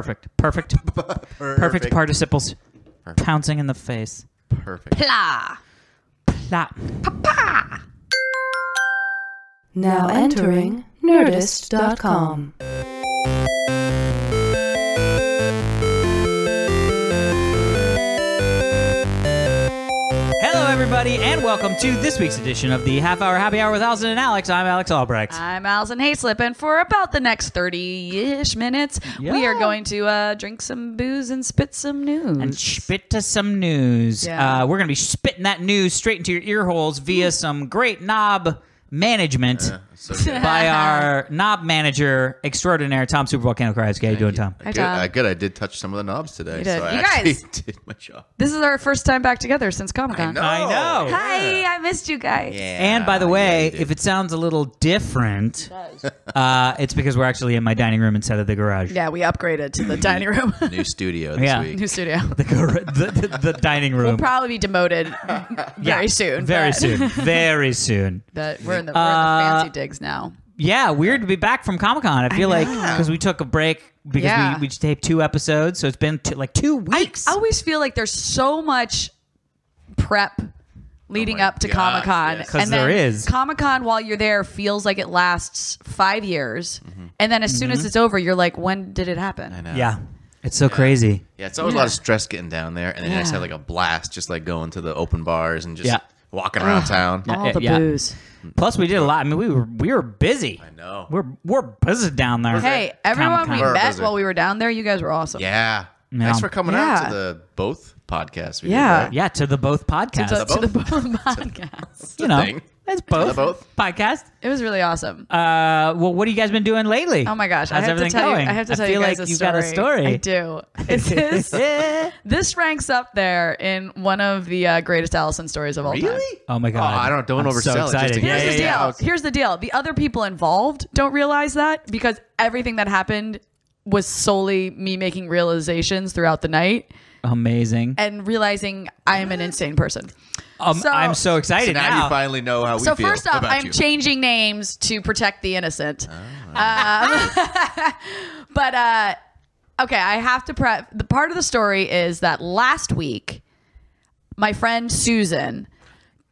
Perfect participles. Perfect. Pouncing in the face. Perfect. Pla. Pla. Pa-pa. Now entering Nerdist.com. Hello, everybody, and welcome to this week's edition of the Half Hour Happy Hour with Alison and Alex. I'm Alex Albrecht. I'm Alison Haislip, and for about the next 30-ish minutes, we are going to drink some booze and spit some news. And spit to some news. Yeah. We're going to be spitting that news straight into your ear holes via some great knob management by our knob manager extraordinaire, Tom Super Volcano Krajewski. How you doing, Tom? Hi, Tom. Good. I did touch some of the knobs today. You did. So I You actually guys. did my job. This is our first time back together since Comic-Con. I know. Hi, I missed you guys. Yeah, And by the way, you did. if it sounds a little different, it's because we're actually in my dining room instead of the garage. Yeah, we upgraded to the dining room. New studio this week. New studio. The dining room. We'll probably be demoted very soon. Very but- soon. Very soon. But we're in the fancy digs now. Yeah, weird to be back from Comic-Con. I feel like because we took a break because we just taped 2 episodes, so it's been like 2 weeks. I always feel like there's so much prep leading up to gosh, Comic-Con. yes. 'Cause And then there is. Comic-Con, while you're there, feels like it lasts 5 years. And then as soon as it's over, you're like, when did it happen? I know. Yeah, it's so crazy. Yeah, it's always a lot of stress getting down there, and then you just have like a blast, just like going to the open bars and just walking around town. All the Yeah. booze. Plus, we did a lot. I mean, we were busy. I know. We're busy down there. Hey, everyone we We're met busy. while we were down there, you guys were awesome. Yeah. Thanks for coming out to the both podcasts. We did, right? Yeah, to the both podcasts. To the both podcasts. You know, thing. it's both. The both. Podcast. It was really awesome. Well, what have you guys been doing lately? Oh my gosh! How's I have everything to tell going? you. I have to tell feel you guys like a you story. got a story. I do. This ranks up there in one of the greatest Allison stories of all time. Really? Oh my god! Don't I'm oversell so it. Just excited. in Here's case. the deal. Yeah. Here's the deal. The other people involved don't realize that because everything that happened was solely me making realizations throughout the night Amazing. and realizing I am an insane person. So- I'm so So excited now you finally know how we So feel first off, about I'm you. changing names to protect the innocent. But okay, I have to prep. The part of the story is that last week, my friend Susan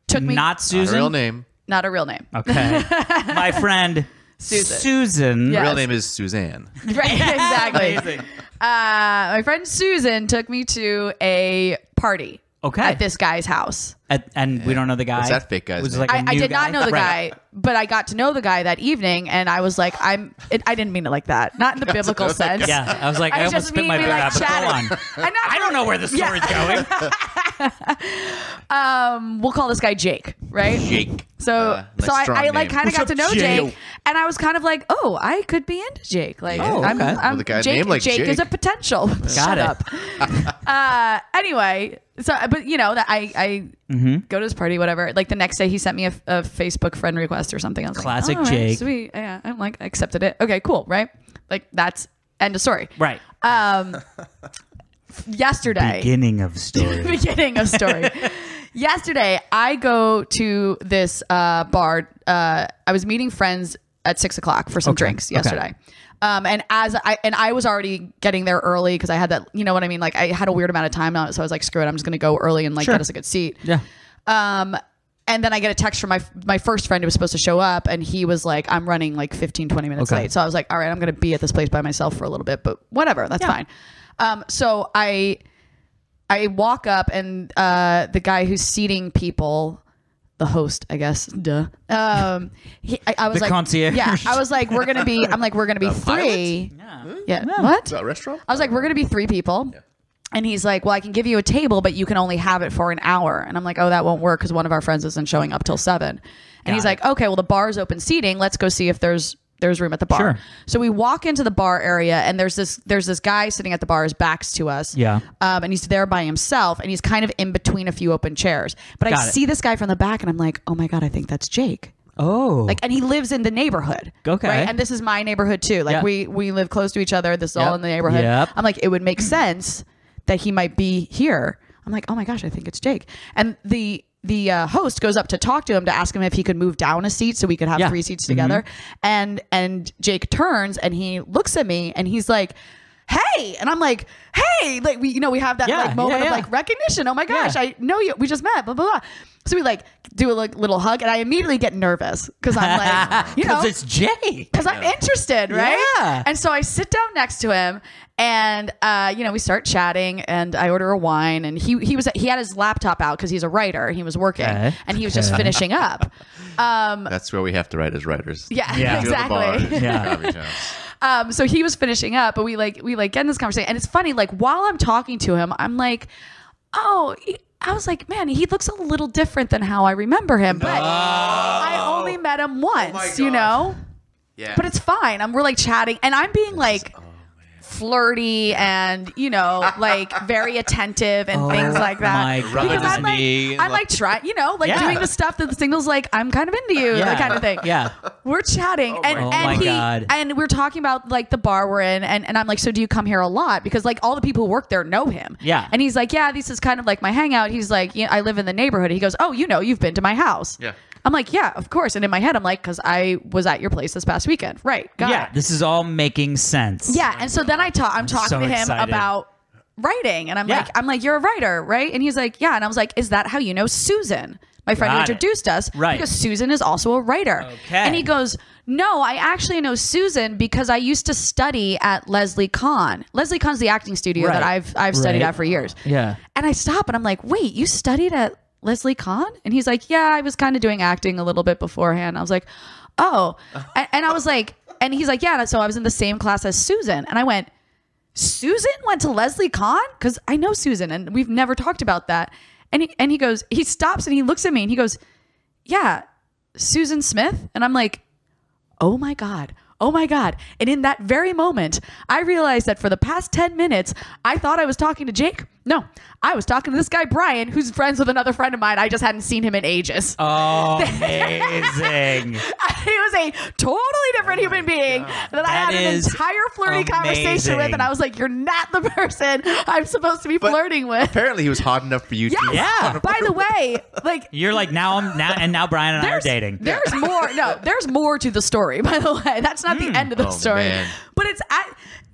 took me. Not Not a Susan. real name. Not a real name. Okay. My friend Susan. Yeah. Real Yes. name is Suzanne. Right, exactly. Amazing. My friend Susan took me to a party. Okay. At this guy's house. And we don't know the guy. What's that fake guy's Was it name? like a I new did not guy? know the Right. guy, but I got to know the guy that evening, and I was like, I didn't mean it like that. Not in the biblical know that sense. guy. Yeah, I was like, I almost just spit mean my we, beer like, out, but go chatted. on. I don't know where the story's going. We'll call this guy Jake, right? Jake. So, Nice strong I like name. kind of got What's to up, know Jake? Jake, and I was kind of like, oh, I could be into Jake. Like, Oh, I'm, okay. I'm With a guy Jake. named like Jake is a Jake. potential. Shut it. up. Anyway, so but you know that I go to his party, whatever. Like the next day, he sent me a Facebook friend request or something. I was Classic like, all right, Jake. sweet. Yeah, I'm like, I accepted it. Okay, cool, right? Like that's end of story. Right. Yesterday. Beginning of story. Beginning of story. Yesterday, I go to this bar. I was meeting friends at 6:00 for some drinks yesterday. And I was already getting there early because I had that, you know what I mean? Like I had a weird amount of time on it. So I was like, screw it. I'm just going to go early and like get us a good seat. Yeah. And then I get a text from my first friend who was supposed to show up, and he was like, I'm running like 15, 20 minutes late. So I was like, all right, I'm going to be at this place by myself for a little bit, but whatever, that's fine. So I walk up, and the guy who's seating people, the host, I guess, I was The like, concierge. yeah, I was like, we're going to be 3. Yeah. What? Is that a restaurant? I was like, we're going to be 3 people. Yeah. And he's like, well, I can give you a table, but you can only have it for an hour. And I'm like, oh, that won't work because one of our friends isn't showing up till 7. And he's like, okay, well, the bar's open seating. Let's go see if there's room at the bar. Sure. So we walk into the bar area, and there's this guy sitting at the bar, his back's to us. Yeah. And he's there by himself, and he's kind of in between a few open chairs. But I see this guy from the back, and I'm like, oh my God, I think that's Jake. Oh. Like, and he lives in the neighborhood. Okay. Right? And this is my neighborhood too. Like we live close to each other. This is all in the neighborhood. Yep. I'm like, it would make sense that he might be here. I'm like, oh my gosh, I think it's Jake. And the host goes up to talk to him to ask him if he could move down a seat so we could have 3 seats together. And Jake turns and he looks at me and he's like, hey, and I'm like, hey, like we have that like moment of like recognition. Oh my gosh, I know you. We just met. Blah blah blah. So we like do a little hug, and I immediately get nervous because I'm like, because it's Jay. Because I'm interested, right? Yeah. And so I sit down next to him, and we start chatting, and I order a wine, and he had his laptop out because he's a writer. He was working, and he was just finishing up. That's where we have to write as writers. Yeah. Exactly. So he was finishing up, but we get in this conversation, and it's funny. Like while I'm talking to him, I'm like, I was like, man, he looks a little different than how I remember him. But I only met him once, Yeah. But it's fine. We're like chatting, and I'm being like flirty and like very attentive and things like that. Because I'm like trying, doing the stuff that signals like I'm kind of into you, that kind of thing. Yeah. We're chatting and we're talking about like the bar we're in, and I'm like, so do you come here a lot? Because like all the people who work there know him. Yeah. And he's like, yeah, this is kind of like my hangout. He's like, I live in the neighborhood. He goes, oh, you've been to my house. Yeah. I'm like, yeah, of course. And in my head, I'm like, because I was at your place this past weekend. Right. Got it. This is all making sense. Yeah. And so then I'm talking so to him excited. about writing. And I'm like, you're a writer, right? And he's like, yeah. And I was like, is that how you know Susan? My friend who introduced us. Right. Because Susan is also a writer. Okay. And he goes, no, I actually know Susan because I used to study at Leslie Kahn. Leslie Kahn's the acting studio that I've studied at for years. Yeah. And I stop and I'm like, wait, you studied at Leslie Kahn? And he's like, yeah, I was kind of doing acting a little bit beforehand. I was like, oh. And I was like, and he's like, yeah. So I was in the same class as Susan. And I went, Susan went to Leslie Kahn? Because I know Susan and we've never talked about that. And he goes, he stops and he looks at me and he goes, yeah, Susan Smith? And I'm like, oh my God. And in that very moment, I realized that for the past 10 minutes, I thought I was talking to Jake. No, I was talking to this guy, Brian, who's friends with another friend of mine. I just hadn't seen him in ages. Oh, amazing. He was a totally different human being that I had an entire flirty conversation with. And I was like, you're not the person I'm supposed to be flirting with. Apparently he was hot enough for you too. Yeah. By the way, like you're like now Brian and I are dating. There's more. No, there's more to the story, by the way. That's not the end of the story. Man. But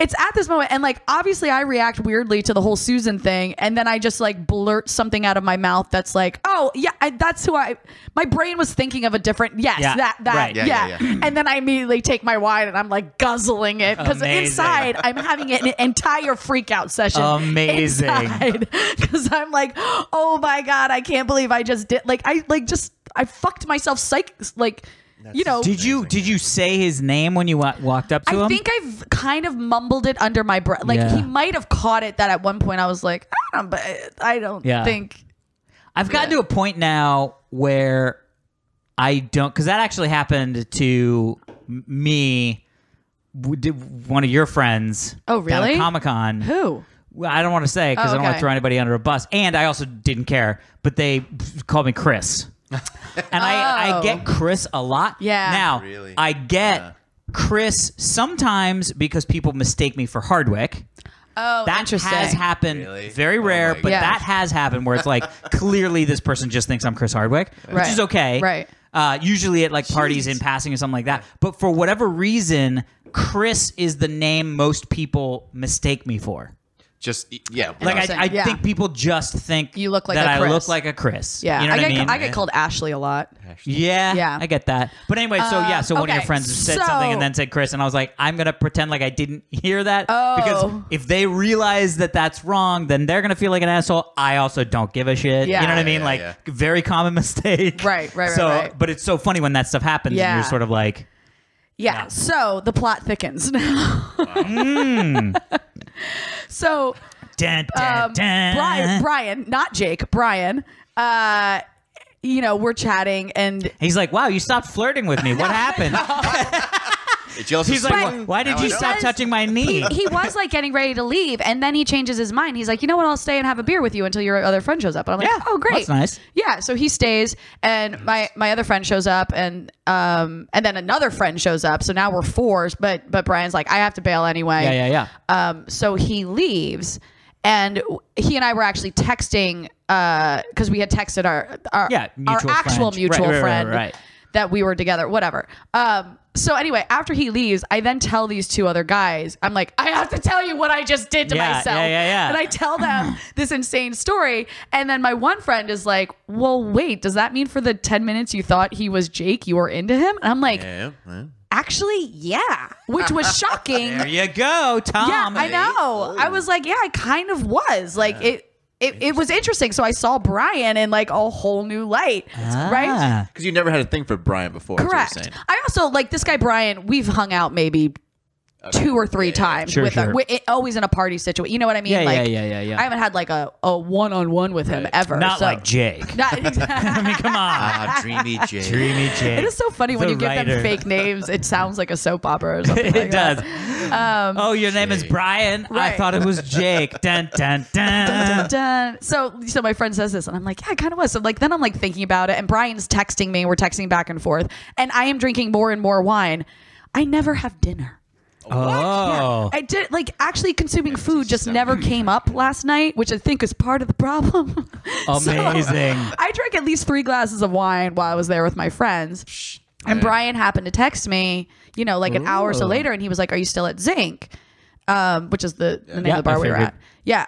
it's at this moment, and like obviously I react weirdly to the whole Susan thing, and then I just like blurt something out of my mouth that's like, oh yeah, that's who my brain was thinking of a different right. Yeah. And then I immediately take my wine and I'm like guzzling it because inside I'm having an entire freak out session. Amazing. Because I'm like, oh my God, I can't believe I just did I fucked myself Did you say his name when you walked up to him? I think I've kind of mumbled it under my breath. Like he might have caught it that at one point I was like, I don't think. I've gotten to a point now where I don't, because that actually happened to me, one of your friends. Oh, really? Down at Comic-Con. Who? Well, I don't want to say because I don't want to throw anybody under a bus. And I also didn't care, but they called me Chris. And I get Chris a lot. Yeah. Now, Really? I get Chris sometimes because people mistake me for Hardwick. Oh, that interesting. has happened. Really? Very rare, but God. that has happened where it's like clearly this person just thinks I'm Chris Hardwick, which is okay. Right. Usually at like parties in passing or something like that. But for whatever reason, Chris is the name most people mistake me for. Just yeah. Like I think people just think you look like that a Chris. I look like a Chris. Yeah, you know what I mean? I get called Ashley a lot. Yeah, I get that. But anyway, so one of your friends said something and then said Chris, and I was like, I'm gonna pretend like I didn't hear that because if they realize that that's wrong, then they're gonna feel like an asshole. I also don't give a shit. Yeah. You know what I mean? Very common mistake. Right. But it's so funny when that stuff happens. Yeah. And you're sort of like, Yeah. So the plot thickens now. So dun, dun, dun. Brian, not Jake, Brian, we're chatting and He's like, wow, you stopped flirting with me. What happened? He's like, why did you stop touching my knee? He was like getting ready to leave, and then he changes his mind. He's like, you know what? I'll stay and have a beer with you until your other friend shows up. And I'm like, oh, great. That's nice. Yeah. So he stays, and my other friend shows up, and then another friend shows up. So now we're fours, but Brian's like, I have to bail anyway. Yeah. So he leaves, and he and I were actually texting because we had texted our actual mutual friend. Right. that we were together, whatever. So anyway, after he leaves, I then tell these two other guys, I'm like, I have to tell you what I just did to myself. And I tell them this insane story. And then my one friend is like, well, wait, does that mean for the 10 minutes you thought he was Jake, you were into him? And I'm like, actually, yeah, which was shocking. There you go, Tom. Yeah, I know. I was like, yeah, I kind of was. Like, it was interesting. So I saw Brian in like a whole new light, right? Because you never had a thing for Brian before. Correct. I also like this guy Brian. We've hung out maybe 2 or 3 times with him. Always in a party situation. You know what I mean? Yeah, like, yeah. I haven't had like a one-on-one with him ever. Not like Jake. Not exactly. I mean, come on. Dreamy Jake. Dreamy Jake. It is so funny when you give them fake names. It sounds like a soap opera or something. It does. Oh, your name is Brian? Right. I thought it was Jake. Dun, dun, dun. Dun, dun, dun. So my friend says this, and I'm like, yeah, it kind of was. So like, then I'm like thinking about it, and Brian's texting me. We're texting back and forth, and I am drinking more and more wine. I never have dinner. Oh, I did like actually consuming food just never came up last night, which I think is part of the problem. Amazing. So, I drank at least 3 glasses of wine while I was there with my friends. And Brian happened to text me, you know, like an hour or so later, and he was like, "Are you still at Zinc?" Which is the name of the bar we were at. Yeah.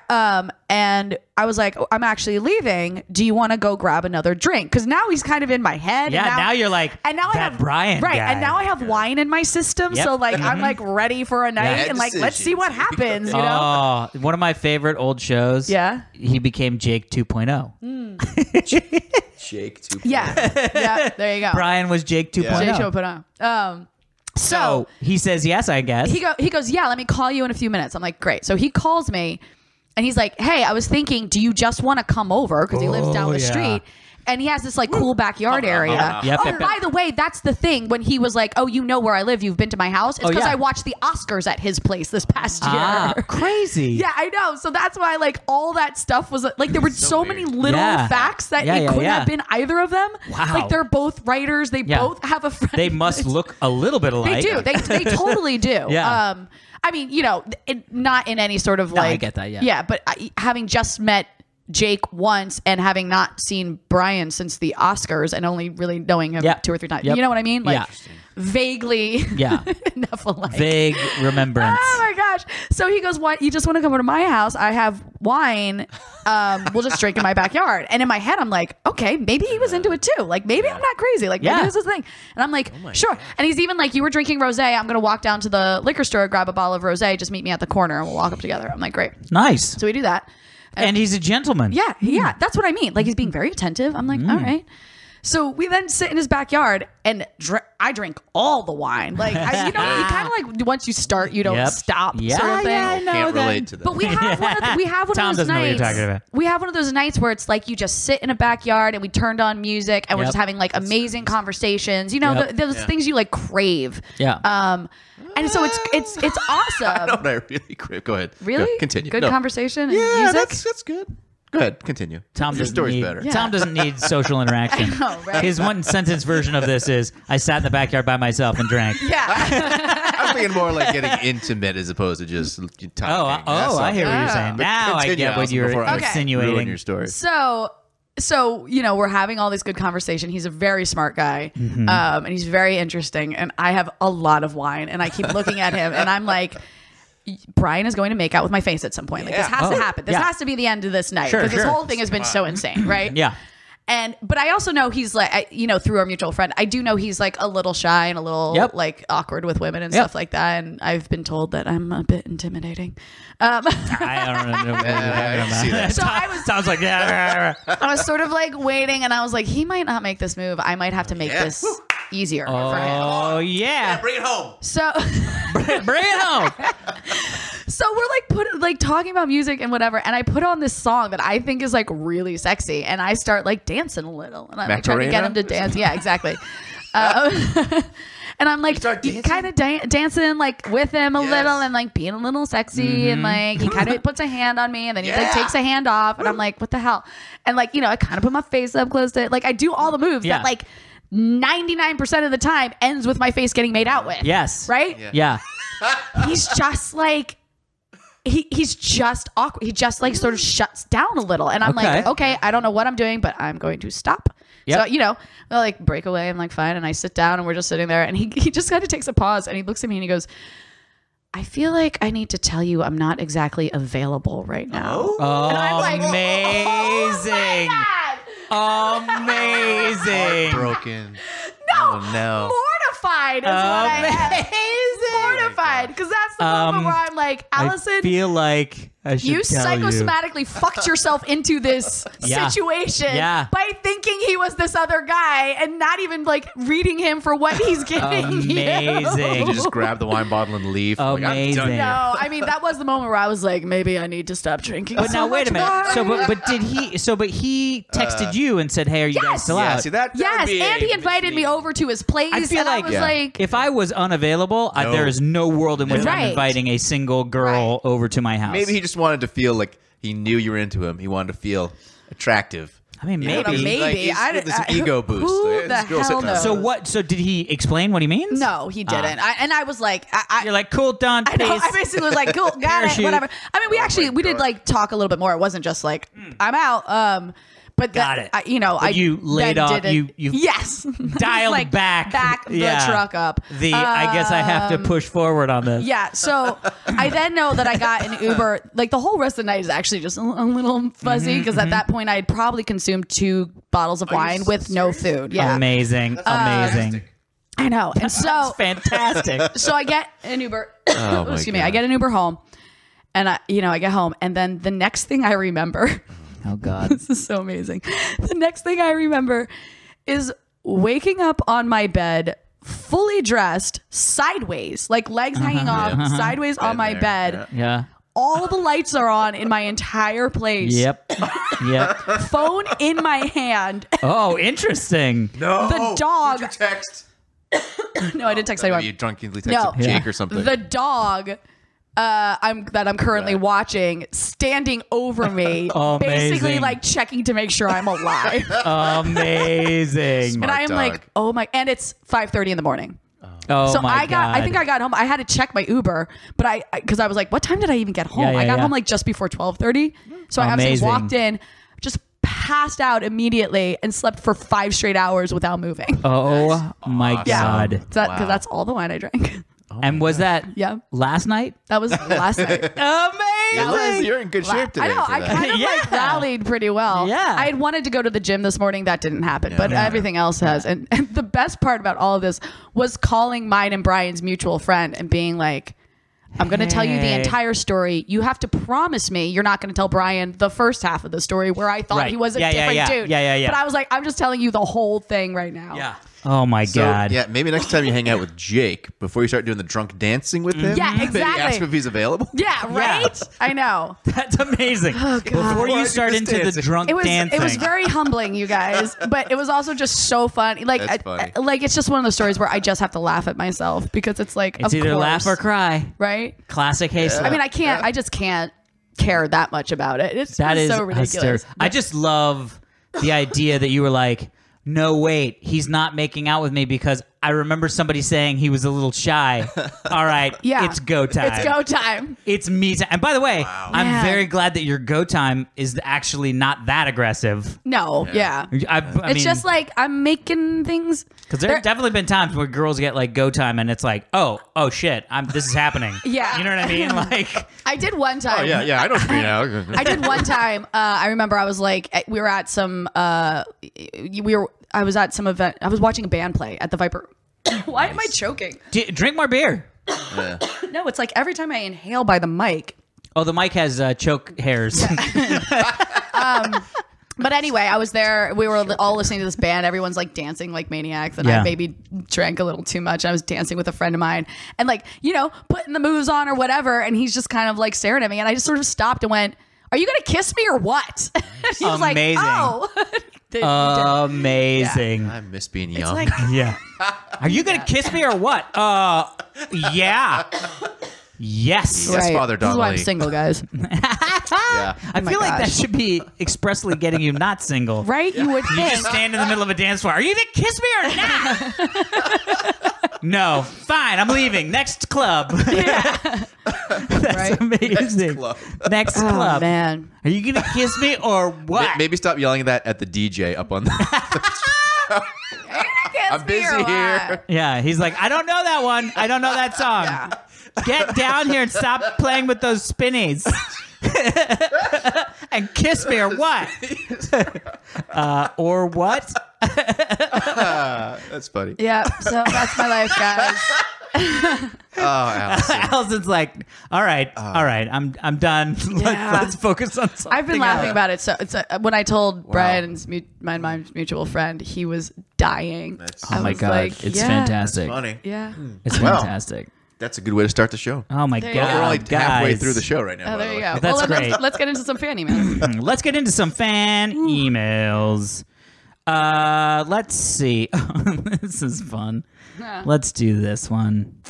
And I was like, I'm actually leaving. Do you want to go grab another drink? Because now he's kind of in my head. Yeah. And now you're like, and now that I have Brian right. guy. And now I have wine in my system. Yep. So like, I'm like ready for a night and like, let's see what happens. You know? Oh, one of my favorite old shows. Yeah. He became Jake 2.0. Jake 2.0. Yeah. There you go. Brian was Jake 2.0. Jake 2.0. So he says yes, I guess. He goes, yeah, let me call you in a few minutes. I'm like, great. So he calls me and he's like, hey, I was thinking, do you just want to come over? Because he lives down the street. And he has this like cool backyard area. By the way, that's the thing. When he was like, oh, you know where I live. You've been to my house. It's because I watched the Oscars at his place this past year. Crazy. Yeah, I know. So that's why like all that stuff was like there were so many little facts that it couldn't have been either of them. Wow. Like they're both writers. They both have a friend. They must look a little bit alike. They do. They totally do. Yeah. I mean, you know, not in any sort of like. I get that. Yeah. Yeah, but having just met Jake once and having not seen Brian since the Oscars and only really knowing him 2 or 3 times. You know what I mean? Like vaguely enough alike. Vague remembrance. Oh my gosh. So he goes, "What? You just want to come over to my house? I have wine. We'll just drink in my backyard." And in my head, I'm like, okay, maybe he was into it too. Like maybe I'm not crazy. Like maybe this is a thing. And I'm like, sure. And he's even like, you were drinking rosé. I'm going to walk down to the liquor store, grab a bottle of rosé. Just meet me at the corner and we'll walk up together. I'm like, great. Nice. So we do that. And he's a gentleman. Yeah. That's what I mean. Like he's being very attentive. I'm like, all right. So we then sit in his backyard and I drink all the wine. Like, you kind of like once you start, you don't stop. Yeah, sort of thing. I know Can't that. relate to that. But we have one Tom of those doesn't know what you're nights. talking about. We have one of those nights where it's like you just sit in a backyard and we turned on music and we're just having like amazing conversations. You know, those things you like crave. Yeah. And so it's awesome. I know what I really crave. Go ahead. Really? Go, continue. Good conversation and yeah, music. that's good. Go ahead. Continue. Your story's better. Tom doesn't need social interaction. I know, right? His one sentence version of this is, I sat in the backyard by myself and drank. Yeah. I was thinking more like getting intimate as opposed to just talking. I hear what you're saying. Now I get what you're insinuating. Ruin your story. So, you know, we're having all this good conversation. He's a very smart guy, and he's very interesting. And I have a lot of wine, and I keep looking at him, and I'm like, Brian is going to make out with my face at some point. Like this has to happen. This has to be the end of this night because this whole thing has been so insane, right? Yeah. But I also know he's like, through our mutual friend, I do know he's like a little shy and a little like awkward with women and stuff like that. And I've been told that I'm a bit intimidating. I don't know. I see that. So Sounds like I was sort of like waiting, and I was like, he might not make this move. I might have to make this easier for him. Oh yeah. Bring it home. So Bring it home. So we're like talking about music and whatever, and I put on this song that I think is like really sexy, and I start like dancing a little, and I'm like, trying to get him to dance. Yeah, exactly. And I'm like kind of dancing like with him a little and like being a little sexy, and like he kind of puts a hand on me, and then he like takes a hand off, and I'm like, what the hell? And like, I kind of put my face up close to it. Like I do all the moves that like 99% of the time ends with my face getting made out with. Yes. Right? Yeah. He's just like, he's just awkward. He just like sort of shuts down a little. And I'm like, okay, I don't know what I'm doing, but I'm going to stop. Yep. So, we'll like break away. I'm like, fine. And I sit down and we're just sitting there. And he just kind of takes a pause and he looks at me and he goes, I feel like I need to tell you I'm not exactly available right now. Oh, and I'm like, amazing. Amazing. Broken. No. Mortified is what I am. Mortified. Because that's the moment where I'm like, Alison. I feel like I should you tell psychosomatically fucked yourself into this situation by thinking he was this other guy and not even like reading him for what he's giving Amazing. You just grab the wine bottle and leave. Amazing. Like, no, I mean that was the moment where I was like, maybe I need to stop drinking. But now wait a minute. But he texted you and said, "Hey, are you guys still out?" See that? Yes, and he invited me over to his place. I feel like, I was like, if I was unavailable, there is no world in which I'm inviting a single girl over to my house. Maybe he just wanted to feel like he knew you were into him. He wanted to feel attractive. I mean, maybe. Like, there's an ego boost. Who the hell knows? So what? So did he explain what he means? No, he didn't. I was like, you're like, cool, done. I know. I basically was like, cool, got it, whatever. I mean, we did like talk a little bit more. It wasn't just like I'm out. But got it. You laid off. You yes, dialed like, back the truck up. I guess I have to push forward on this. Yeah. So I then know that I got an Uber. Like the whole rest of the night is actually just a little fuzzy because at that point I had probably consumed 2 bottles of wine with no food. Yeah. Amazing. Amazing. I know. And so that's fantastic. So I get an Uber. Oh Excuse me. I get an Uber home, and I get home, and then the next thing I remember. Oh, God. This is so amazing. The next thing I remember is waking up on my bed, fully dressed, sideways, like legs hanging off, sideways on my bed. Yeah. All the lights are on in my entire place. Yep. Phone in my hand. Oh, interesting. No. The dog. Did you text? No, I didn't text anyone. You drunkenly texted Jake or something. The dog. I'm currently watching, standing over me, basically like checking to make sure I'm alive. Amazing. Smart and I'm dog. Like, oh my, and it's 5:30 in the morning. Oh so my God. I think I got home. I had to check my Uber, but because I was like, what time did I even get home? I got home like just before 12:30. So I obviously walked in, just passed out immediately and slept for 5 straight hours without moving. Oh my God. Because that's all the wine I drank. And was that last night? That was last night. Amazing. You're in good shape today. I know. I kind of like rallied pretty well. Yeah. I had wanted to go to the gym this morning. That didn't happen, but everything else has. And the best part about all of this was calling mine and Brian's mutual friend and being like, I'm going to tell you the entire story. You have to promise me you're not going to tell Brian the first half of the story where I thought he was a different dude. Yeah. But I was like, I'm just telling you the whole thing right now. Yeah. Oh my God. Yeah, maybe next time you hang out with Jake, before you start doing the drunk dancing with him, yeah, exactly. ask him if he's available. Yeah, right? Yeah. I know. That's amazing. Oh, before you start into the drunk dancing. It was very humbling, you guys, but it was also just so funny. Like, like it's just one of those stories where I just have to laugh at myself because it's like, it's either laugh or cry. Right? Classic Haislip. I mean, I just can't care that much about it. It's so ridiculous. I just love the idea that you were like, no, wait, he's not making out with me because I remember somebody saying he was a little shy. All right, it's go time. It's go time. It's me time. And by the way, I'm very glad that your go time is actually not that aggressive. No, I mean, it's just like I'm making things. Because there have definitely been times where girls get like go time and it's like, oh shit, this is happening. Yeah. You know what I mean? Like I did one time. Oh, yeah, I know what you mean now. I did one time. I remember I was like, we were at some, I was at some event. I was watching a band play at the Viper. Why am I choking? Drink more beer. Yeah. No, it's like every time I inhale by the mic. Oh, the mic has choke hairs. But anyway, I was there. We were all listening to this band. Everyone's like dancing like maniacs. And I maybe drank a little too much. I was dancing with a friend of mine and like, putting the moves on or whatever. And he's just kind of like staring at me. And I just sort of stopped and went, are you going to kiss me or what? He was like, oh. Amazing. I miss being young. Like, Are you going to kiss me or what? Yeah. Yes. Yes, Father Donnelly. This is why I'm single, guys. I feel like that should be expressly getting you not single. Right? You would think. You just stand in the middle of a dance floor. Are you going to kiss me or not? No. Fine. I'm leaving. Next club. right? Amazing. Next club. Man. Are you going to kiss me or what? Maybe stop yelling that at the DJ up on the... I'm busy here. Yeah, he's like, I don't know that one. I don't know that song. Yeah. Get down here and stop playing with those spinnies. And kiss me or what? Or what? That's funny. Yeah, so that's my life, guys. Oh, Allison. Allison's like, all right, I'm done. Let's focus on something. I've been laughing about it. So it's when I told Brian's my mutual friend, he was dying. Oh my God, like, it's fantastic. That's funny. Yeah. It's fantastic. That's a good way to start the show. Oh my There God, you go. We're only guys. halfway through the show right now. Oh, there you go. That's well, great. Let's get into some fan emails. Let's get into some fan emails. Let's see. This is fun. Let's do this one.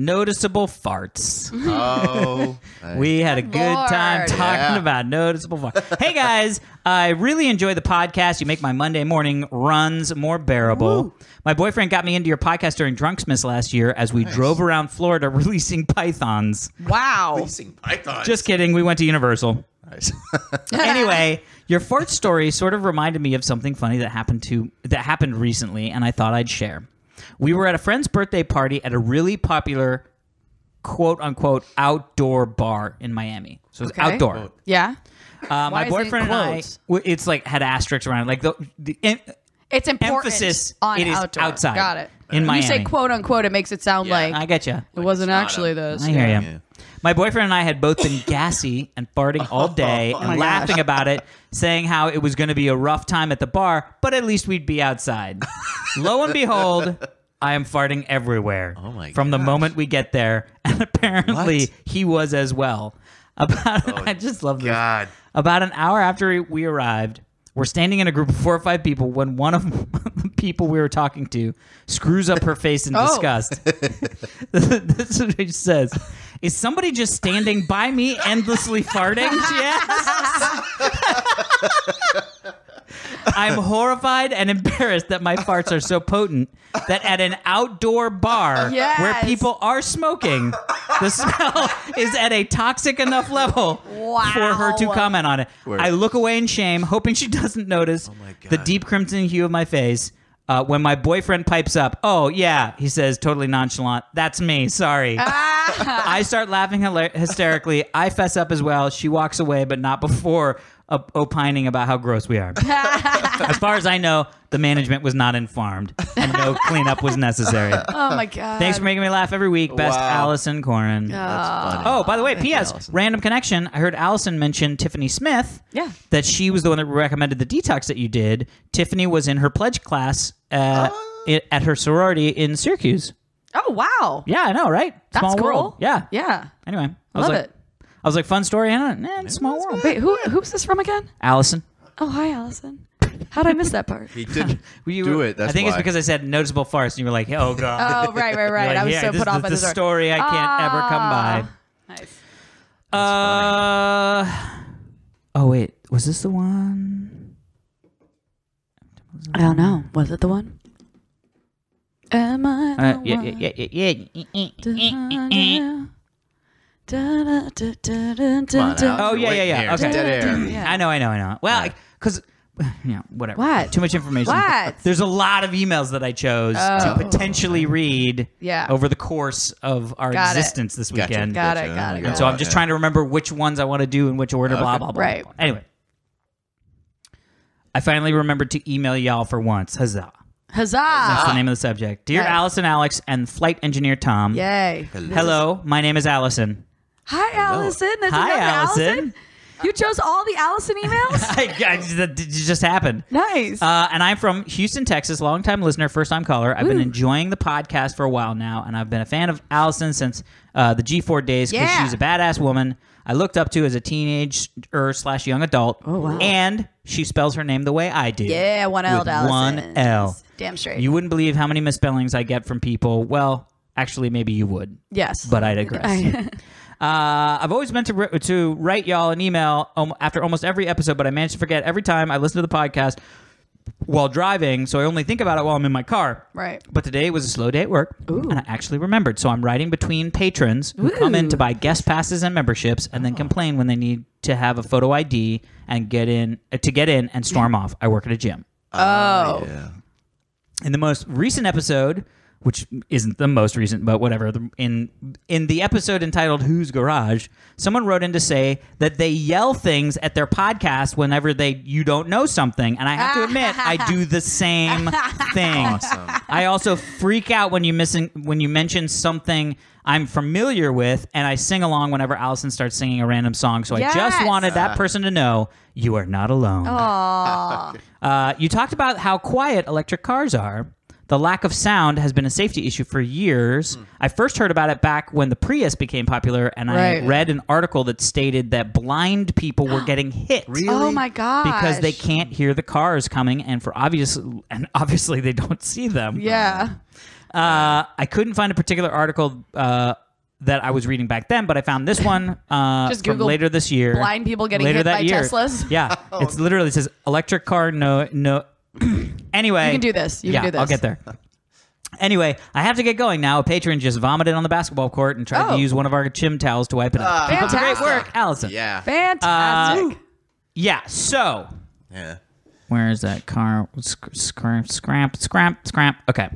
Noticeable farts. Oh. We had a good time Lord. talking about noticeable farts. Hey guys, I really enjoy the podcast. You make my Monday morning runs more bearable. Woo. My boyfriend got me into your podcast during Drunksmith last year as we drove around Florida releasing pythons. Wow. Releasing pythons. Just kidding. We went to Universal. Nice. Anyway, your fart story sort of reminded me of something funny that happened recently, and I thought I'd share. We were at a friend's birthday party at a really popular quote-unquote outdoor bar in Miami. So it's outdoor. Yeah. My boyfriend and I, it's like had asterisks around it. Like it's important emphasis, on it is outdoor. outside. Got it. In Miami. You say quote-unquote, it makes it sound like I get you. it wasn't it's not actually this. I hear you. Yeah. My boyfriend and I had both been gassy and farting all day and laughing about it, saying how it was going to be a rough time at the bar, but at least we'd be outside. Lo and behold, I am farting everywhere. Oh my from the gosh. moment we get there, and apparently What? he was as well. I just love this. God. About an hour after we arrived, we're standing in a group of 4 or 5 people when one of the people we were talking to screws up her face in disgust. This is what she says. Is somebody just standing by me endlessly farting? She asks. I'm horrified and embarrassed that my farts are so potent that at an outdoor bar where people are smoking, the smell is at a toxic enough level for her to comment on it. Word. I look away in shame, hoping she doesn't notice the deep crimson hue of my face. When my boyfriend pipes up, oh, yeah, he says, totally nonchalant, that's me, sorry. I start laughing hysterically. I fess up as well. She walks away, but not before opining about how gross we are. As far as I know, the management was not informed, and no cleanup was necessary. Oh, my God. Thanks for making me laugh every week. Best, Wow. Allison Corin. That's funny. Oh, by the way, P.S. Allison. Random connection. I heard Allison mention Tiffany Smith. Yeah. That she was the one that recommended the detox that you did. Tiffany was in her pledge class at her sorority in Syracuse. Oh, wow. Yeah, I know, right? That's Small cool. world. Yeah. Yeah. Anyway, I Love was like, it. I was like, fun story, Hannah. Small world. Wait, who's this from again? Allison. Oh, hi, Allison. How'd I miss that part? He didn't You do were- it. That's I think why. it's because I said noticeable farce, and you were like, oh, God. Oh, right. You're like, I was yeah, so this put is off by the the story I can't ever come by. Nice. Oh, wait. Was this the one? I don't know. Was it the one? Am I the Yeah. one? Come on, Oh, You're yeah. waiting here. Okay. Dead air. Yeah. I know. Well, because, whatever. What? Too much information. What? There's a lot of emails that I chose to potentially read over the course of our existence this Gotcha. weekend. Got it. And so I'm just trying to remember which ones I want to do in which order, blah, blah, blah. Right. Anyway. I finally remembered to email y'all for once. Huzzah. That's Huzzah. the name of the subject. Dear Right. Allison, Alex, and flight engineer Tom. Yay. Hello, my name is Allison. Hi, Allison. There's Hi, another Allison. You chose all the Allison emails? That just happened. Nice. And I'm from Houston, Texas. Longtime listener, first-time caller. I've been enjoying the podcast for a while now, and I've been a fan of Allison since the G4 days because she's a badass woman I looked up to as a teenager/young adult. Oh, wow. And she spells her name the way I do. Yeah, one L, with Allison. one L. Damn straight. You wouldn't believe how many misspellings I get from people. Well, actually, maybe you would. Yes. But I digress. I've always meant to write y'all an email after almost every episode, but I managed to forget every time I listen to the podcast. while driving, so I only think about it while I'm in my car. Right. But today was a slow day at work, and I actually remembered. So I'm riding between patrons who come in to buy guest passes and memberships, and then complain when they need to have a photo ID and get in and storm off. I work at a gym. Oh. Yeah. In the most recent episode, which isn't the most recent, but whatever, in the episode entitled Whose Garage, someone wrote in to say that they yell things at their podcast whenever you don't know something. And I have to admit, I do the same thing. Awesome. I also freak out when you mention something I'm familiar with, and I sing along whenever Allison starts singing a random song. So I just wanted that person to know you are not alone. Aww. You talked about how quiet electric cars are. The lack of sound has been a safety issue for years. I first heard about it back when the Prius became popular, and I read an article that stated that blind people were getting hit. Really? Oh my god! Because they can't hear the cars coming, and obviously they don't see them. Yeah. I couldn't find a particular article that I was reading back then, but I found this one Just from Google later this year. Blind people getting later hit that by year. Teslas. Yeah, it's literally says electric car no. Anyway, You can do this. You can do this. I'll get there. Anyway, I have to get going now. A patron just vomited on the basketball court and tried to use one of our gym towels to wipe it up. Keep up the great Fantastic. work, Allison. Yeah. Fantastic. Yeah, so Yeah. where is that car? Scramp. Okay.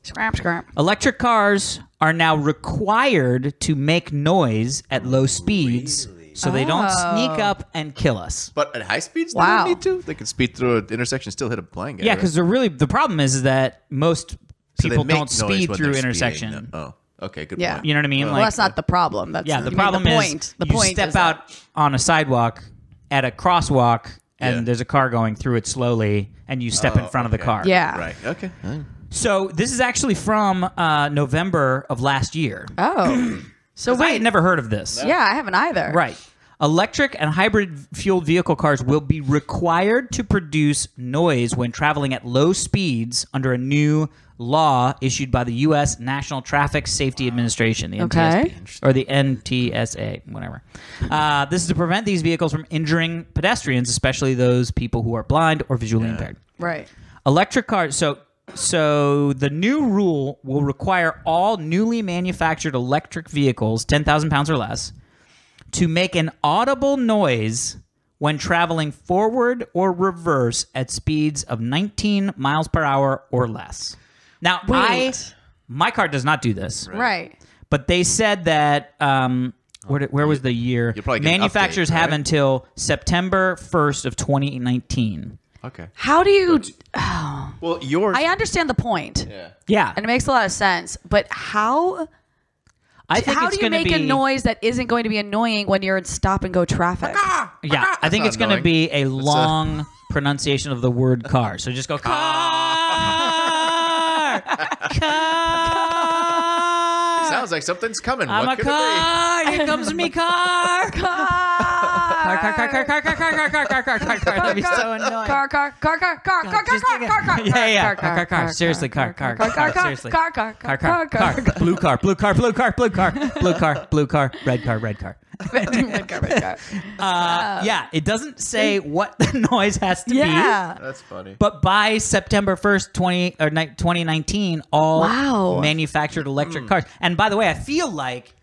Scrap. Electric cars are now required to make noise at low speeds so they don't sneak up and kill us. But at high speeds, Wow. they don't need to. They can speed through an intersection, still hit a blind guy. Yeah, right? because the problem is that most So they people make don't noise speed when through they're intersection. speeding. Oh, okay, good Yeah. point. You know what I mean? Well, that's not the problem. That's Yeah, the you mean problem the is point. The you point step is that- out on a sidewalk at a crosswalk and Yeah. there's a car going through it slowly and you step in front of the okay. car. Yeah. Right. Okay. So this is actually from November of last year. Oh. So I wait. had never heard of this. Yeah, I haven't either. Right. Electric and hybrid fueled vehicle cars will be required to produce noise when traveling at low speeds under a new law issued by the U.S. National Traffic Safety Administration, the NTSB, or the NTSA, whatever. This is to prevent these vehicles from injuring pedestrians, especially those people who are blind or visually impaired. Right. Electric cars. So the new rule will require all newly manufactured electric vehicles, 10,000 pounds or less, to make an audible noise when traveling forward or reverse at speeds of 19 miles per hour or less. Now, my car does not do this. Right. But they said that, where was the year? You'll probably get an Manufacturers update, have right? until September 1st of 2019. Okay. How do you? Well, yours. I understand the point, Yeah. and it makes a lot of sense. But how? I think How it's do you going to make be a noise that isn't going to be annoying when you're in stop and go traffic? Yeah, I think not it's going to annoying. be a long pronunciation of the word car. So just go car, car. Sounds like something's coming. I'm what a could car. Here comes me car. Car. That'd be so annoying. Car. Car. Seriously, car. Seriously. Car. Blue car. Red car. Yeah, it doesn't say what the noise has to be. Yeah. That's funny. But by September 1st, 2019, all manufactured electric cars. And by the way, I feel like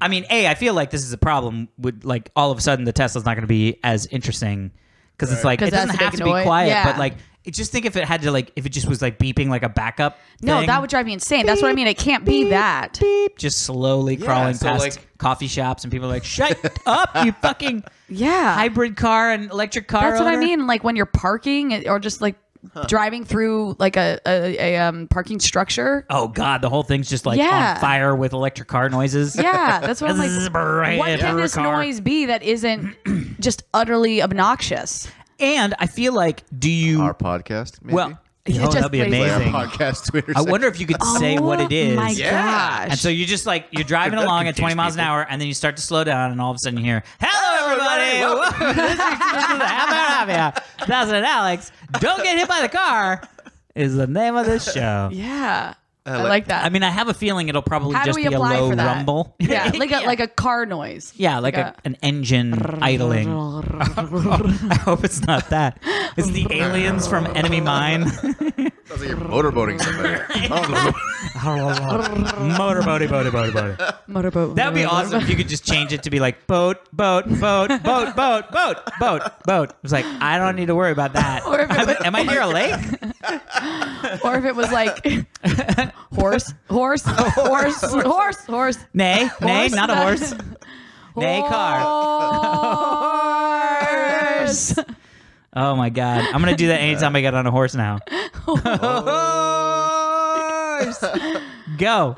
this is a problem with, like, all of a sudden the Tesla's not going to be as interesting because it's like, it doesn't have to be quiet, but like, just think if it had to, like, if it just was like beeping like a backup No, thing. that would drive me insane. That's what I mean. It can't be that. Beep, just slowly crawling so, past like- coffee shops and people are like, shut up, you fucking Yeah. hybrid car and electric car That's what I owner. mean. Like when you're parking or just like driving through like a parking structure. Oh God, the whole thing's just like on fire with electric car noises. Yeah, that's what I'm like. What can this car. noise be that isn't just utterly obnoxious? And I feel like, Our podcast, maybe? well, just that'd be plays- amazing. Our podcast Twitter. I wonder if you could say what it is. Oh my Yeah. gosh. And so you just like, you're driving That'd along at 20 confuse miles an people. hour, and then you start to slow down, and all of a sudden you hear, "Hello, everybody! Welcome to this is That's it, Alex. Don't get hit by the car is the name of this show. Yeah. I like that. I mean, I have a feeling it'll probably How just do be we a apply low for that? rumble. Yeah, like a car noise. Yeah, like an engine idling. I hope it's not that. It's the aliens from Enemy Mine. Sounds like you're motorboating somebody. Motorboat. That would be awesome if you could just change it to be like boat. It's like, I don't need to worry about that. Or if it was- Am I near a lake? Or if it was like horse. Nay, Horse? not a horse. Nay, car. Horse. Oh my God. I'm going to do that anytime I get on a horse now. Horse. Go.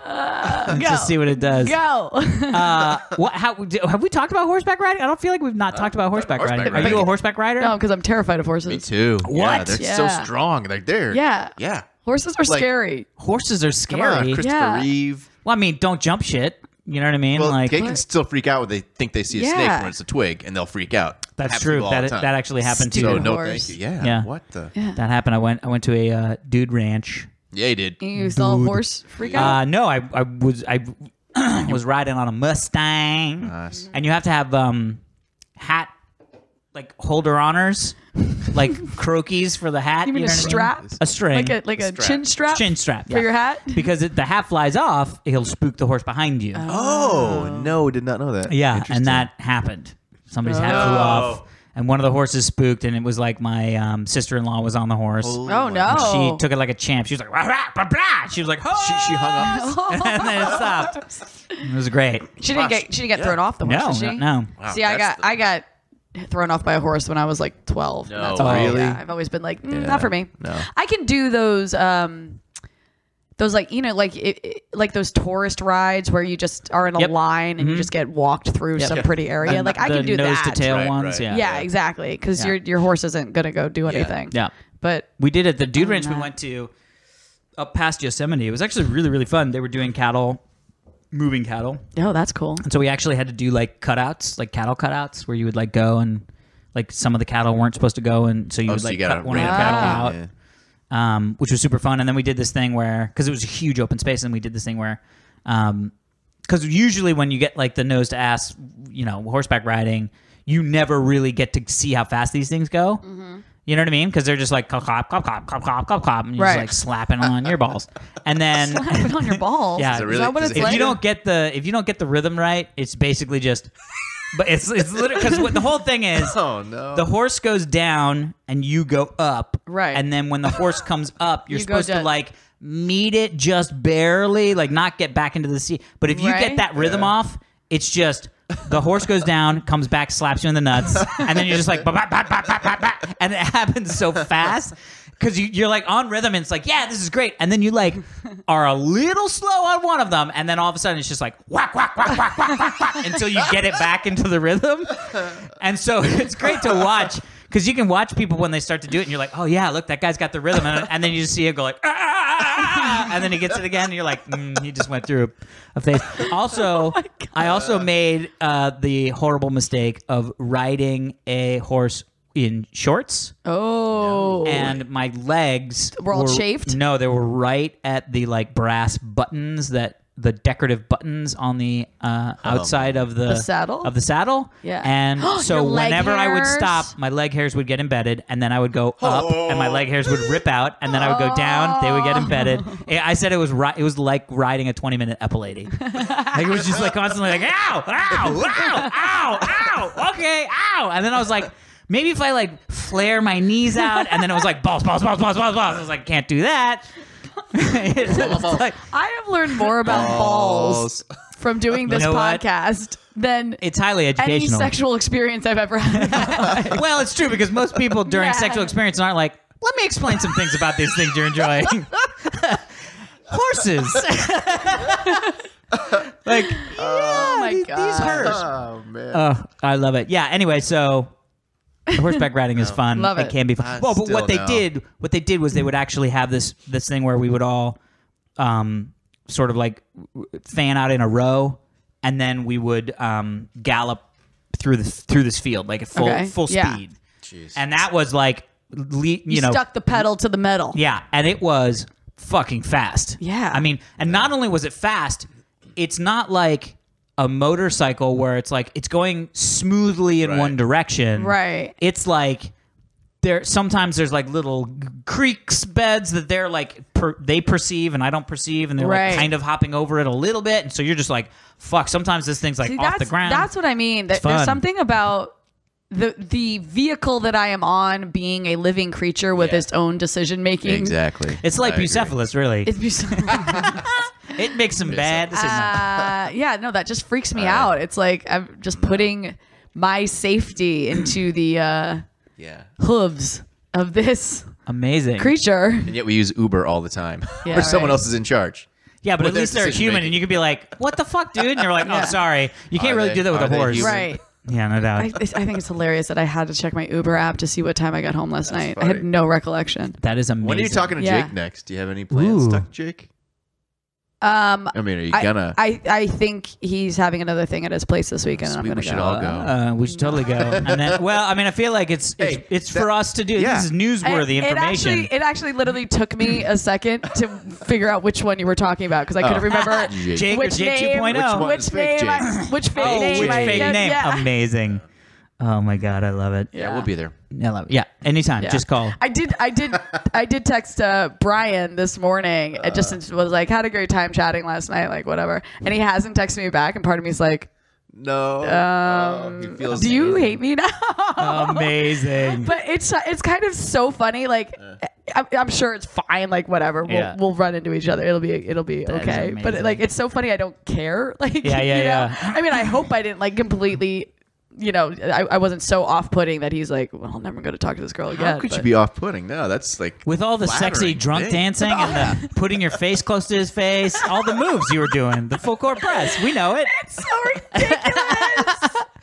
Just see what it does. Go. Have we talked about horseback riding? I don't feel like we've not talked about horseback riding. Are you a horseback rider? No, because I'm terrified of horses. Me too. What? Yeah, they're so Yeah. strong. Like they're. Yeah. Yeah. Horses are Like- scary. Horses are Come on, scary. Christopher Yeah. Reeve. Well, I mean, don't jump shit. You know what I mean? Well, like they can still freak out when they think they see a snake Yeah. when it's a twig, and they'll freak out. that's Happens to true. people all the That time. actually happened to So Stupid no, horse. thank you. Yeah. Yeah. What the? Yeah. that happened. I went to a dude ranch. Yeah, he did. You saw a horse freak out? No, I was riding on a Mustang. Nice. And you have to have hat like holder honors, like croquis for the hat. You mean a know what I strap? A string. Like a strap. chin strap? Chin strap For yeah. your hat? Because the hat flies off, he'll spook the horse behind you. Oh no, did not know that. Yeah, Interesting. and that happened. Somebody's hat flew off, and one of the horses spooked, and it was like my sister-in-law was on the horse. Oh, no. She took it like a champ. She was like, rah, rah, blah, blah. She was like, She hung up. and then it stopped. It was great. She didn't get thrown off the horse, No, did she? no. Wow, See, I that's got thrown off by a horse when I was like 12. No, That's why, really? yeah, I've always been like, not for me. No. I can do those like, you know, like those tourist rides where you just are in a Yep. line and you just get walked through some pretty area. Like I the can do nose that. to tail Right, ones. right. Yeah. Yeah, exactly. Because Yeah. your horse isn't gonna go do anything. Yeah. But We did it. The dude ranch we went to up past Yosemite. It was actually really, really fun. They were doing moving cattle. oh, that's cool. And so we actually had to do like cutouts, like cattle cutouts, where you would like go and like some of the cattle weren't supposed to go, and so you would so like you gotta cut one of the ramp cattle it out, Yeah. which was super fun. And then we did this thing where, because it was a huge open space, and we did this thing where, because usually when you get like the nose to ass, you know, horseback riding, you never really get to see how fast these things go. You know what I mean? Because they're just like clop, clop, clop, clop, clop, clop, clop, clop, and you're Right. just like slapping on your balls. And then Put on your balls. Yeah. Is Is it that what it's really- if like? you don't get the rhythm right, it's basically just. But it's literally because the whole thing is Oh no. the horse goes down and you go up, Right. And then when the horse comes up, you're You go supposed to down. like meet it just barely, like not get back into the seat. But if you Right. get that rhythm off, it's just the horse goes down, comes back, slaps you in the nuts, and then you're just like, bah, bah, bah, bah, bah, bah, bah, and it happens so fast. Because you're like on rhythm and it's like, yeah, this is great. And then you like are a little slow on one of them. And then all of a sudden it's just like whack, whack, whack, whack, whack, whack, whack, until you get it back into the rhythm. And so it's great to watch because you can watch people when they start to do it and you're like, oh yeah, look, that guy's got the rhythm. And then you just see it go like, ah, ah, ah, ah, and then he gets it again. And you're like, he just went through a phase. Also, I also made the horrible mistake of riding a horse in shorts. Oh. And my legs Were all chafed? No, they were right at the like brass buttons, that the decorative buttons on the outside of the saddle? Yeah. And so Your leg whenever I would hairs? stop, my leg hairs would get embedded, and then I would go up, and my leg hairs would rip out, and then I would go down. They would get embedded. I said it was it was like riding a 20-minute epaulety. Like it was just like constantly like ow, ow, ow, ow, ow, okay, ow, and then I was like, maybe if I like flare my knees out, and then it was like balls, balls, balls, balls, balls, balls. I was like, can't do that. It's like, I have learned more about balls from doing this know what? podcast than it's highly any educational. sexual experience I've ever had in my life. Well, it's true because most people during Yeah. sexual experience aren't like, let me explain some things about these things you're enjoying. Horses. Like, Oh my these God. hurt. Oh man. Oh, I love it. Yeah. Anyway, so horseback riding is fun. Love It it. can be fun. Well, but Still what they no. did was they would actually have this thing where we would all, sort of like fan out in a row, and then we would gallop through this field like at full Yeah. speed. Jeez. And that was like, You stuck the pedal to the metal. yeah, and it was fucking fast. Yeah. I mean, and not only was it fast, it's not like a motorcycle where it's like it's going smoothly in one direction. Right. It's like sometimes there's like little creeks beds that they're like they perceive and I don't perceive, and they're like kind of hopping over it a little bit, and so you're just like, fuck. Sometimes this thing's like off the ground. That's what I mean. There's something about the vehicle that I am on being a living creature with its own decision making. Exactly. It's like Bucephalus, really. It's Bucephalus. It makes some bad decisions. Yeah, no, that just freaks me out. It's like I'm just putting my safety into the hooves of this amazing creature. And yet we use Uber all the time, where someone else is in charge. Yeah, but at least they're human, and you could be like, "What the fuck, dude?" And you're like, "Oh, sorry, you can't really do that with a horse." Right. Yeah, no doubt. I think it's hilarious that I had to check my Uber app to see what time I got home last night. Funny. I had no recollection. That is amazing. When are you talking to Jake next? Do you have any plans to talk to Jake? I mean, are you gonna? I think he's having another thing at his place this weekend, and I'm gonna go. We should all go. We should totally go. And then, well, I mean, I feel like it's for us to do. Yeah. This is newsworthy information. It actually literally took me a second to figure out which one you were talking about, because I couldn't remember Jake or Jake 2.0. Which fake name. Yeah. Amazing. Oh my God, I love it. Yeah, we'll be there. I love it. Yeah, anytime. Yeah. Just call. I did text Brian this morning. It just was like, had a great time chatting last night, like whatever. And he hasn't texted me back, and part of me is like, no. Do you hate me now? Amazing. But it's kind of so funny. Like I'm sure it's fine. Like whatever. We'll run into each other. It'll be okay. But like it's so funny. I don't care. Like yeah. I mean, I hope I didn't like completely. I wasn't so off-putting that he's like, well, I'm never going to talk to this girl again. How could you be off-putting? No, that's like with all the sexy drunk dancing and the putting your face close to his face, all the moves you were doing, the full court press. We know it. It's so ridiculous.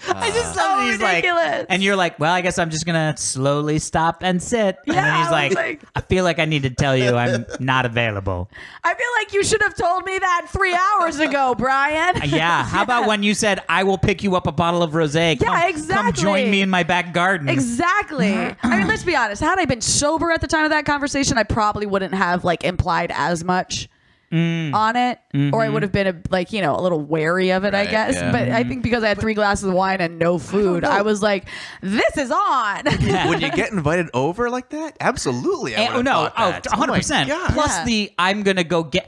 I just love that he's like, and you're like, well, I guess I'm just gonna slowly stop and sit. Yeah, and then he's like, I feel like I need to tell you I'm not available. I feel like you should have told me that 3 hours ago, Brian. Yeah. How about when you said, I will pick you up a bottle of rosé. Yeah, exactly. Come join me in my back garden. Exactly. I mean, let's be honest. Had I been sober at the time of that conversation, I probably wouldn't have like implied as much on it, or I would have been a little wary of it, I guess. Yeah. But I think because I had 3 glasses of wine and no food, I was like, "This is on." Yeah. When you get invited over like that, absolutely. I would have thought that. 100%. Plus I'm gonna go get.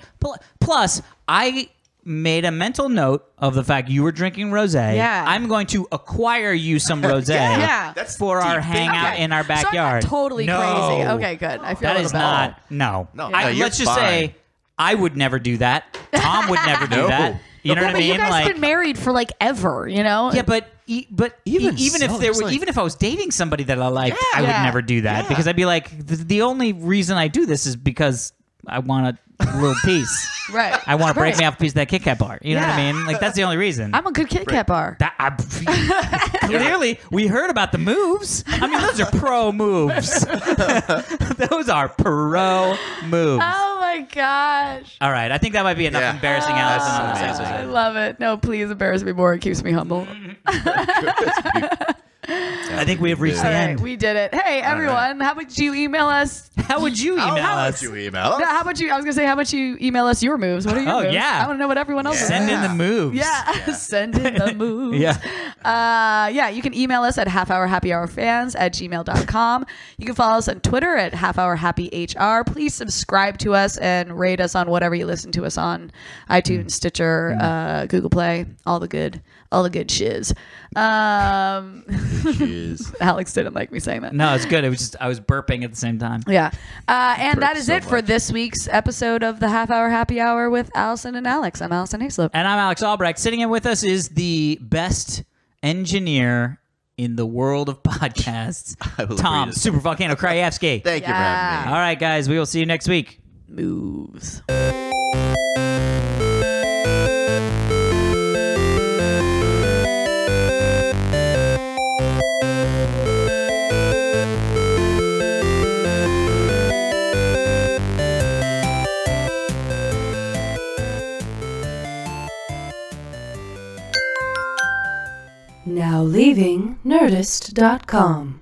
Plus I made a mental note of the fact you were drinking rosé. Yeah. I'm going to acquire you some rosé for our hangout in our backyard. So I'm not totally crazy. Okay, good. I feel that is not. No. Let's just say. I would never do that. Tom would never do that. You know what I mean? You guys have been married for like ever, you know? Yeah, but even if I was dating somebody that I liked, I would never do that because I'd be like, the only reason I do this is because I want a little piece. Right. I want to break me off a piece of that Kit Kat bar. You know what I mean? Like that's the only reason. I'm a good Kit Kat bar. Clearly, we heard about the moves. I mean, those are pro moves. Those are pro moves. Oh my gosh. All right, I think that might be enough embarrassing Alison on this episode. I love it. No, please embarrass me more. It keeps me humble. I think we have reached the end. We did it. Hey, everyone, how would you email us? How would you email us? How would you email us? No, how about you? I was going to say, how about you email us your moves? What are your moves? Yeah. I want to know what everyone else is. Send in the moves. Yeah. Send in the moves. You can email us at halfhourhappyhourfans@gmail.com. You can follow us on Twitter at halfhourhappyhr. Please subscribe to us and rate us on whatever you listen to us on. iTunes, Stitcher, Google Play, all the good shiz. Alex didn't like me saying that. No, it's good. It was just I was burping at the same time. Yeah. And that is it for this week's episode of the Half Hour Happy Hour with Alison and Alex. I'm Alison Haislip. And I'm Alex Albrecht. Sitting in with us is the best engineer in the world of podcasts, Tom Super Volcano Krajewski. Thank you for having me. All right, guys. We will see you next week. Moves. Now leaving Nerdist.com.